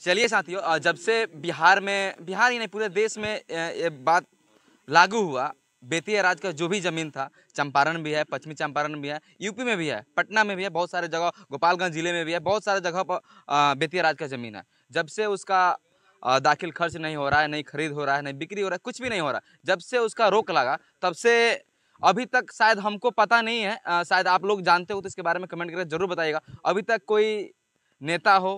चलिए साथियों, जब से बिहार ही नहीं पूरे देश में ये बात लागू हुआ, बेतिया राज्य का जो भी ज़मीन था, चंपारण भी है, पश्चिमी चंपारण भी है, यूपी में भी है, पटना में भी है, बहुत सारे जगह, गोपालगंज जिले में भी है, बहुत सारे जगह पर बेतिया राज्य का ज़मीन है। जब से उसका दाखिल खर्च नहीं हो रहा है, नहीं खरीद हो रहा है, नहीं बिक्री हो रहा है, कुछ भी नहीं हो रहा, जब से उसका रोक लगा तब से अभी तक, शायद हमको पता नहीं है, शायद आप लोग जानते हो तो इसके बारे में कमेंट करके जरूर बताइएगा, अभी तक कोई नेता हो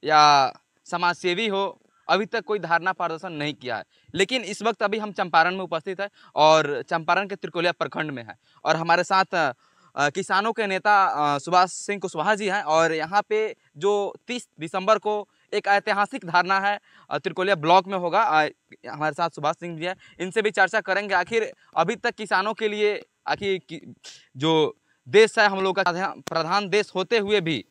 या समाज सेवी हो, अभी तक कोई धरना प्रदर्शन नहीं किया है। लेकिन इस वक्त अभी हम चंपारण में उपस्थित है और चंपारण के त्रिकोलिया प्रखंड में है और हमारे साथ किसानों के नेता सुभाष सिंह कुशवाहा जी हैं और यहाँ पे जो 30 दिसंबर को एक ऐतिहासिक धरना है त्रिकोलिया ब्लॉक में होगा। हमारे साथ सुभाष सिंह जी हैं, इनसे भी चर्चा करेंगे आखिर अभी तक किसानों के लिए, आखिर जो देश है हम लोग का प्रधान देश होते हुए भी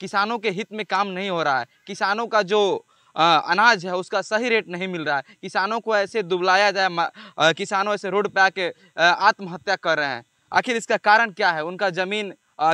किसानों के हित में काम नहीं हो रहा है, किसानों का जो अनाज है उसका सही रेट नहीं मिल रहा है, किसानों को ऐसे दुबलाया जाए, किसानों ऐसे रोड पे आके आत्महत्या कर रहे हैं। आखिर इसका कारण क्या है? उनका ज़मीन,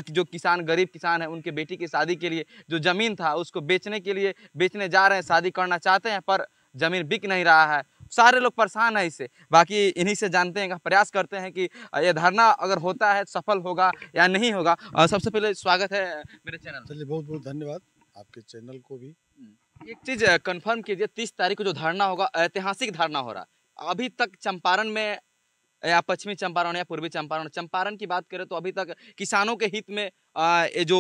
जो किसान, गरीब किसान है, उनके बेटी की शादी के लिए जो ज़मीन था उसको बेचने के लिए बेचने जा रहे हैं, शादी करना चाहते हैं पर ज़मीन बिक नहीं रहा है। सारे लोग परेशान है इससे। बाकी इन्हीं से जानते हैं, प्रयास करते हैं कि ये धरना अगर होता है सफल होगा या नहीं होगा। सबसे पहले स्वागत है मेरे चैनल। चलिए, बहुत बहुत धन्यवाद आपके चैनल को भी। एक चीज कंफर्म कीजिए, 30 तारीख को जो धरना होगा ऐतिहासिक धरना हो रहा है, अभी तक चंपारण में या पश्चिमी चंपारण या पूर्वी चंपारण, चंपारण की बात करें तो अभी तक किसानों के हित में ये जो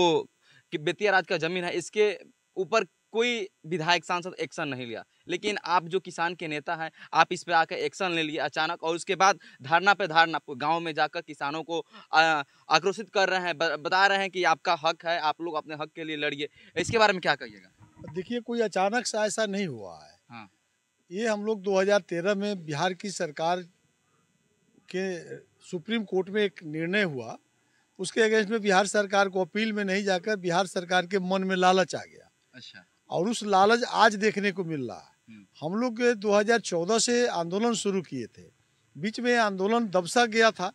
बेतिया राज का जमीन है इसके ऊपर कोई विधायक सांसद एक्शन नहीं लिया। लेकिन आप जो किसान के नेता हैं, आप इस पे आकर एक्शन ले लिए अचानक और उसके बाद धरना पे धरना गांव में जाकर किसानों को आक्रोशित कर रहे हैं, बता रहे हैं कि आपका हक है, आप लोग अपने हक के लिए लड़िए। इसके बारे में क्या कहिएगा? देखिए, कोई अचानक से ऐसा नहीं हुआ है। हाँ। ये हम लोग 2013 में बिहार की सरकार के सुप्रीम कोर्ट में एक निर्णय हुआ, उसके अगेंस्ट में बिहार सरकार को अपील में नहीं जाकर बिहार सरकार के मन में लालच आ गया। अच्छा। और उस लालच आज देखने को मिल रहा है। हम लोग 2014 से आंदोलन शुरू किए थे, बीच में आंदोलन दबसा गया था,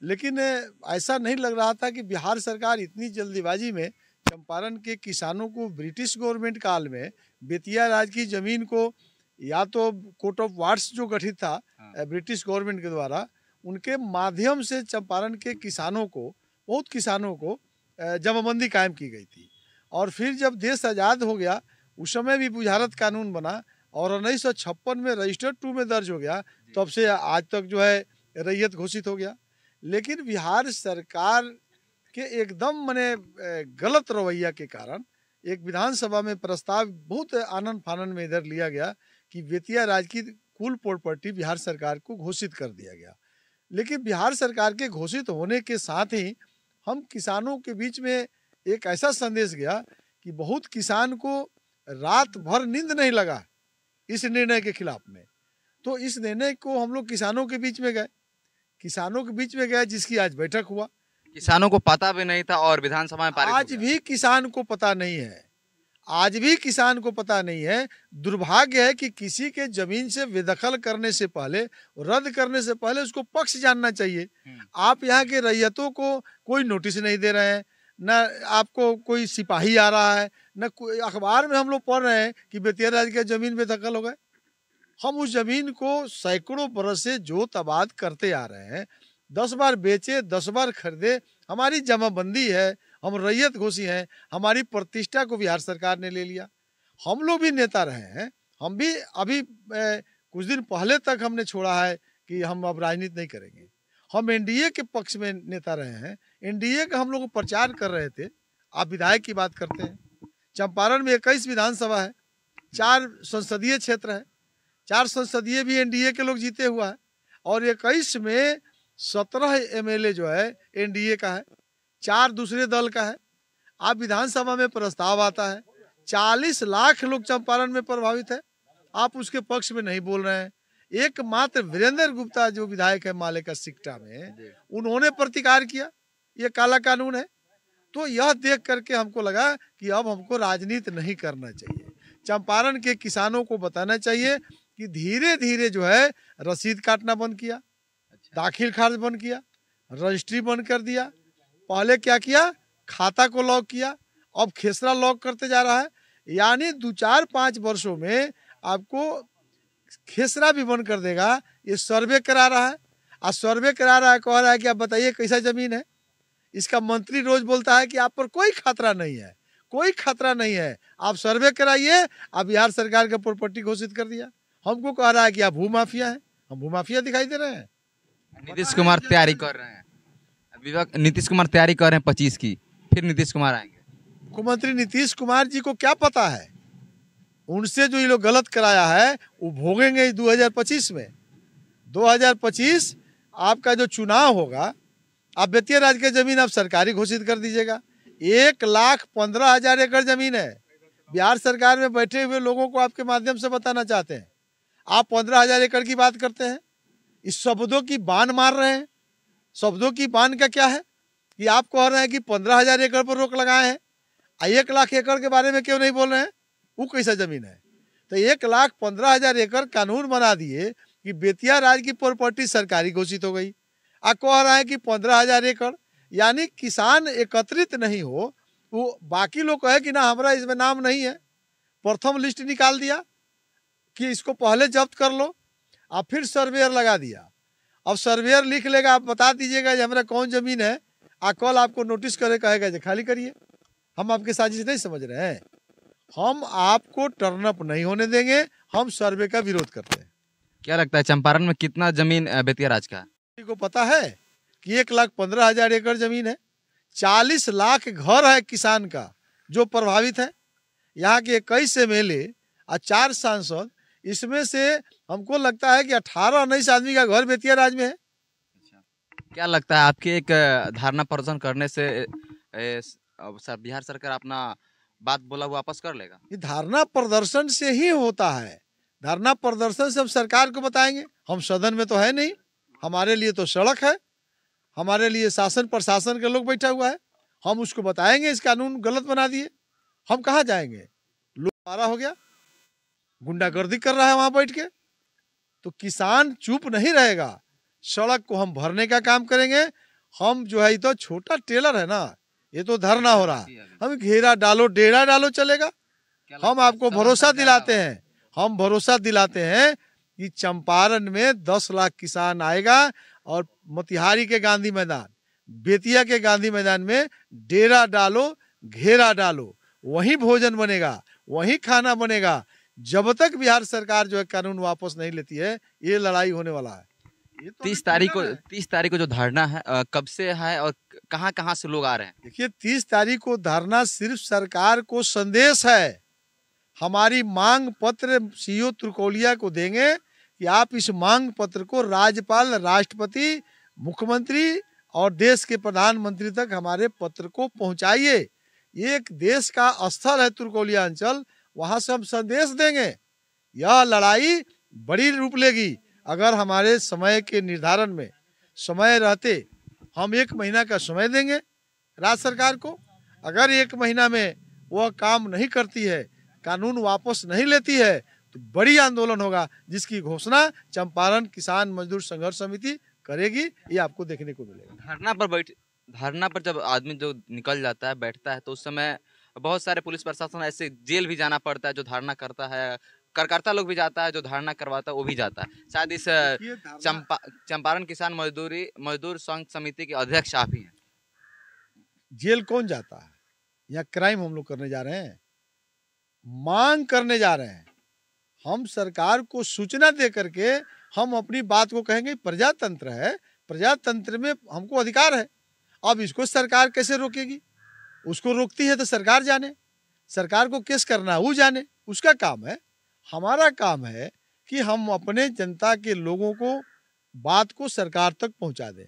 लेकिन ऐसा नहीं लग रहा था कि बिहार सरकार इतनी जल्दीबाजी में चंपारण के किसानों को ब्रिटिश गवर्नमेंट काल में बेतिया राज की ज़मीन को, या तो कोर्ट ऑफ वार्ड्स जो गठित था ब्रिटिश गवर्नमेंट के द्वारा, उनके माध्यम से चंपारण के किसानों को, बहुत किसानों को जमाबंदी कायम की गई थी। और फिर जब देश आज़ाद हो गया उस समय भी बुझारत कानून बना और 1956 में रजिस्टर्ड 2 में दर्ज हो गया, तब से आज तक जो है रैयत घोषित हो गया। लेकिन बिहार सरकार के एकदम मने गलत रवैया के कारण एक विधानसभा में प्रस्ताव बहुत आनन फानन में इधर लिया गया कि बेतिया राज की कुल प्रॉपर्टी बिहार सरकार को घोषित कर दिया गया। लेकिन बिहार सरकार के घोषित होने के साथ ही हम किसानों के बीच में एक ऐसा संदेश गया कि बहुत किसान को रात भर नींद नहीं लगा इस निर्णय के खिलाफ में। तो इस निर्णय को हम लोग किसानों के बीच में गए, जिसकी आज बैठक हुआ। किसानों को पता भी नहीं था और विधानसभा में पारित हो आज गया। भी किसान को पता नहीं है, आज भी किसान को पता नहीं है। दुर्भाग्य है कि किसी के जमीन से बेदखल करने से पहले, रद्द करने से पहले उसको पक्ष जानना चाहिए। आप यहाँ के रैयतों को कोई नोटिस नहीं दे रहे हैं, न आपको कोई सिपाही आ रहा है, न कोई अखबार में हम लोग पढ़ रहे हैं कि बेतिया राज के जमीन बेदखल हो गए। हम उस जमीन को सैकड़ों बरस से जोत आबाद करते आ रहे हैं, 10 बार बेचे, 10 बार खरीदे, हमारी जमाबंदी है, हम रैयत घोषी हैं, हमारी प्रतिष्ठा को बिहार सरकार ने ले लिया। हम लोग भी नेता रहे हैं, हम भी अभी कुछ दिन पहले तक हमने छोड़ा है कि हम अब राजनीति नहीं करेंगे। हम एनडीए के पक्ष में नेता रहे हैं, एनडीए का हम लोग प्रचार कर रहे थे। आप विधायक की बात करते हैं, चंपारण में 21 विधानसभा है, 4 संसदीय क्षेत्र है, 4 संसदीय भी एनडीए के लोग जीते हुआ है और 21 में 17 एमएलए जो है एनडीए का है, 4 दूसरे दल का है। आप विधानसभा में प्रस्ताव आता है, 40 लाख लोग चंपारण में प्रभावित है, आप उसके पक्ष में नहीं बोल रहे हैं। एकमात्र वीरेंद्र गुप्ता जो विधायक है माले का सिकटा में, उन्होंने प्रतिकार किया, ये काला कानून है। तो यह देख करके हमको लगा कि अब हमको राजनीति नहीं करना चाहिए। चंपारण के किसानों को बताना चाहिए कि धीरे धीरे जो है रसीद काटना बंद किया, दाखिल खारिज बंद किया, रजिस्ट्री बंद कर दिया। पहले क्या किया, खाता को लॉक किया, अब खेसरा लॉक करते जा रहा है। यानी 2-4-5 वर्षों में आपको खेसरा भी बंद कर देगा। ये सर्वे करा रहा है, और सर्वे करा रहा है, कह रहा है कि आप बताइए कैसा जमीन है। इसका मंत्री रोज बोलता है कि आप पर कोई खतरा नहीं है, कोई खतरा नहीं है, आप सर्वे कराइए। अब बिहार सरकार का प्रॉपर्टी घोषित कर दिया। हमको कह रहा है कि आप भूमाफिया हैं। हम भूमाफिया दिखाई दे रहे हैं। नीतीश कुमार तैयारी कर रहे हैं, नीतीश कुमार तैयारी कर रहे हैं 25 की, फिर नीतीश कुमार आएंगे। मुख्यमंत्री नीतीश कुमार जी को क्या पता है, उनसे जो ये लोग गलत कराया है वो भोगेंगे 2025 में। 2025 आपका जो चुनाव होगा, आप बेतिया राज की जमीन आप सरकारी घोषित कर दीजिएगा। 1,15,000 एकड़ जमीन है। बिहार सरकार में बैठे हुए लोगों को आपके माध्यम से बताना चाहते हैं, आप 15,000 एकड़ की बात करते हैं। इस शब्दों की बान मार रहे हैं। शब्दों की बान का क्या है कि आप कह रहे हैं कि 15,000 एकड़ पर रोक लगाए हैं, 1 लाख एकड़ के बारे में क्यों नहीं बोल रहे हैं? वो कैसा जमीन है? तो 1,15,000 एकड़ कानून बना दिए कि बेतिया राज की प्रॉपर्टी सरकारी घोषित हो गई। आप कह रहा है कि 15,000 एकड़, यानी किसान एकत्रित नहीं हो, वो बाकी लोग कहे कि ना हमारा इसमें नाम नहीं है। प्रथम लिस्ट निकाल दिया कि इसको पहले जब्त कर लो, और फिर सर्वेयर लगा दिया। अब सर्वेयर लिख लेगा, आप बता दीजिएगा कि हमारा कौन जमीन है, और कल आपको नोटिस करे कहेगा कि खाली करिए। हम आपकी साजिश नहीं समझ रहे हैं। हम आपको टर्नअप नहीं होने देंगे। हम सर्वे का विरोध करते हैं। क्या लगता है चंपारण में कितना जमीन बेतिया राज का है? को पता है कि 1,15,000 एकड़ जमीन है। 40 लाख घर है किसान का जो प्रभावित है। यहाँ के 21 MLA और 4 सांसद, इसमें से हमको लगता है कि 18-19 आदमी का घर बेतिया राज में है। क्या लगता है आपके एक धारणा प्रदर्शन करने से बिहार सरकार अपना बात बोला हुआ वापस कर लेगा? ये धारणा प्रदर्शन से ही होता है। धारणा प्रदर्शन से हम सरकार को बताएंगे। हम सदन में तो है नहीं, हमारे लिए तो सड़क है, हमारे लिए शासन प्रशासन के लोग बैठा हुआ है। हम उसको बताएंगे इस कानून गलत बना दिए। हम कहाँ जाएंगे? लोग मारा हो गया, गुंडागर्दी कर रहा है वहां बैठ के, तो किसान चुप नहीं रहेगा। सड़क को हम भरने का काम करेंगे। हम जो है, तो छोटा टेलर है ना, ये तो धरना हो रहा है। हम घेरा डालो डेरा डालो चलेगा। हम आपको भरोसा दिलाते हैं, हम भरोसा दिलाते हैं कि चंपारण में 10 लाख किसान आएगा, और मोतिहारी के गांधी मैदान, बेतिया के गांधी मैदान में डेरा डालो, घेरा डालो, वहीं भोजन बनेगा, वहीं खाना बनेगा। जब तक बिहार सरकार जो है कानून वापस नहीं लेती है, ये लड़ाई होने वाला है। 30 तारीख को जो धरना है, कब से है और कहाँ कहाँ से लोग आ रहे हैं? देखिए, 30 तारीख को धरना सिर्फ सरकार को संदेश है। हमारी मांग पत्र सीओ तुर्कोलिया को देंगे कि आप इस मांग पत्र को राज्यपाल, राष्ट्रपति, मुख्यमंत्री और देश के प्रधानमंत्री तक हमारे पत्र को पहुंचाइए। एक देश का स्थल है तुर्कोलिया अंचल, वहां से हम संदेश देंगे। यह लड़ाई बड़ी रूप लेगी अगर हमारे समय के निर्धारण में समय रहते। हम 1 महीना का समय देंगे राज्य सरकार को। अगर 1 महीना में वह काम नहीं करती है, कानून वापस नहीं लेती है, तो बड़ी आंदोलन होगा, जिसकी घोषणा चंपारण किसान मजदूर संघर्ष समिति करेगी। ये आपको देखने को मिलेगा। धरना पर जब आदमी जो निकल जाता है, बैठता है, तो उस समय बहुत सारे पुलिस प्रशासन ऐसे जेल भी जाना पड़ता है। जो धारणा करता है, कार्यकर्ता लोग भी जाता है, जो धारणा करवाता है वो भी जाता है। शायद इस चंपारण किसान मजदूर संघ समिति के अध्यक्ष आप ही हैं। जेल कौन जाता है? यहाँ क्राइम हम लोग करने जा रहे हैं, मांग करने जा रहे हैं। हम सरकार को सूचना दे करके हम अपनी बात को कहेंगे। प्रजातंत्र है, प्रजातंत्र में हमको अधिकार है। अब इसको सरकार कैसे रोकेगी? उसको रोकती है तो सरकार जाने, सरकार को केस करना वो जाने, उसका काम है। हमारा काम है कि हम अपने जनता के लोगों को बात को सरकार तक पहुंचा दें।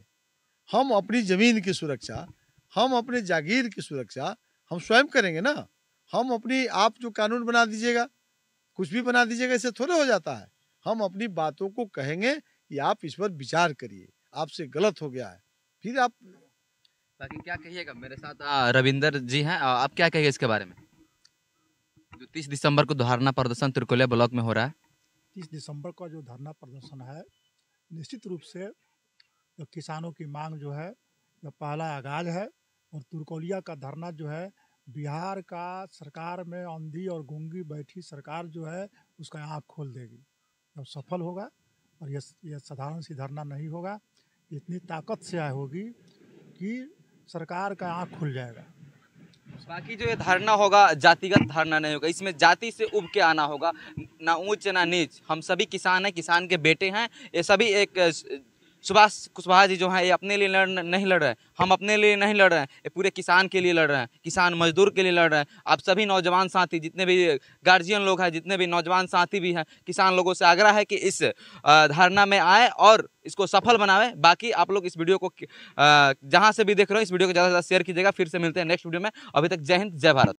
हम अपनी जमीन की सुरक्षा, हम अपने जागीर की सुरक्षा हम स्वयं करेंगे ना। हम अपनी, आप जो कानून बना दीजिएगा, कुछ भी बना दीजिएगा, इससे थोड़े हो जाता है। हम अपनी बातों को कहेंगे कि आप इस पर विचार करिए, आपसे गलत हो गया है, फिर आप। बाकी क्या कहिएगा? मेरे साथ रविंदर जी हैं, आप क्या कहिए इसके बारे में? जो 30 दिसंबर को धरना प्रदर्शन तुर्कोलिया ब्लॉक में हो रहा है। 30 दिसंबर का जो धरना प्रदर्शन है, निश्चित रूप से जो किसानों की मांग जो है, जो पहला आगाज है। और तुर्कोलिया का धरना जो है बिहार का सरकार में अंधी और गूंगी बैठी सरकार जो है उसका आँख खोल देगी जब सफल होगा। और ये साधारण सी धरना नहीं होगा, इतनी ताकत से होगी कि सरकार का आँख खुल जाएगा। बाकी जो ये धरना होगा जातिगत धरना नहीं होगा, इसमें जाति से उब के आना होगा, ना ऊंच ना नीच। हम सभी किसान हैं, किसान के बेटे हैं। ये सभी एक सुभाष कुशवाहा जी जो हैं ये अपने लिए नहीं लड़ रहे हैं, हम अपने लिए नहीं लड़ रहे हैं, ये पूरे किसान के लिए लड़ रहे हैं, किसान मजदूर के लिए लड़ रहे हैं। आप सभी नौजवान साथी, जितने भी गार्जियन लोग हैं, जितने भी नौजवान साथी भी हैं, किसान लोगों से आग्रह है कि इस धरना में आए और इसको सफल बनावे। बाकी आप लोग इस वीडियो को जहाँ से भी देख रहे हो इस वीडियो को ज़्यादा से ज़्यादा शेयर कीजिएगा। फिर से मिलते हैं नेक्स्ट वीडियो में। अभी तक जय हिंद, जय भारत।